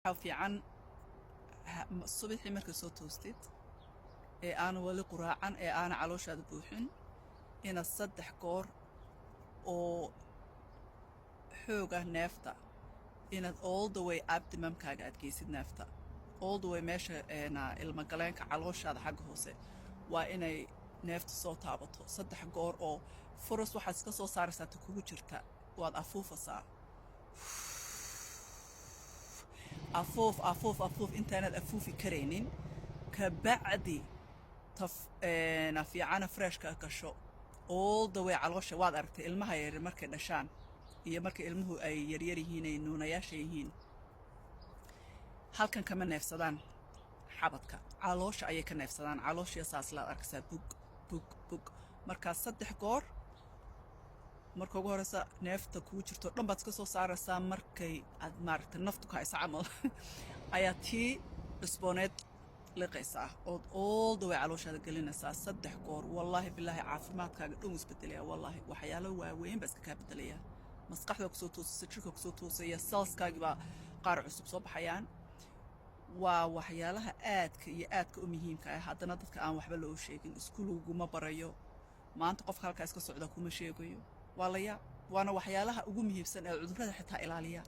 في عن الصبح مركز صوت توستيت أنا ولي قراعان أنا علوش هذا بوحين إن الصدح كور أو حوجة نافتا إن all the way up دمام كاجد كيسيد نافتا all the way ماشى أنا المقالين كعلوش هذا حق هوسه وإني نافت صوت هابطه صدح كور أو فرص وحس كسو صار ساتكوجو جرتا واد أفوف صار أفوف أنت أنا أفوفي كرينين كبعدي في عنا فريش كشو all the way على وش واد أرتي المها يرمرك نشان هي مرك المه أي يريري هنا إنه نياشيهين هل كان كمان نفسدان حبتك علوش أي كان نفسدان علوش يساس لا أركسا بوك مركز صدح قور marka ugu horeysa neefta ku jirto dhan baad iska soo saaraysaa markay aad maaragtay naftu ka haysa camal ayaa tii cusbooneed liqaysaa ood all the way calooshaada gelinaysaa 3 goor wallaahi bilaahi caafimaadkaaga dhan isbedelaya wallaahi waxyaalo waaweyn baa iska kaa bedelaya maskaxda kusoo toosaysa jirka kusoo toosaya salskaaga baa qaar cusub soo baxayaan waa waxyaalaha aadka u muhiimka ah haddana dadka aan waxba loo sheegin iskuuluguma barayo maanta qofka halkaa iska socda kuma sheegayo والله يا وأنا وحيالها أقوم هي بسنة عذرها حتى إلالية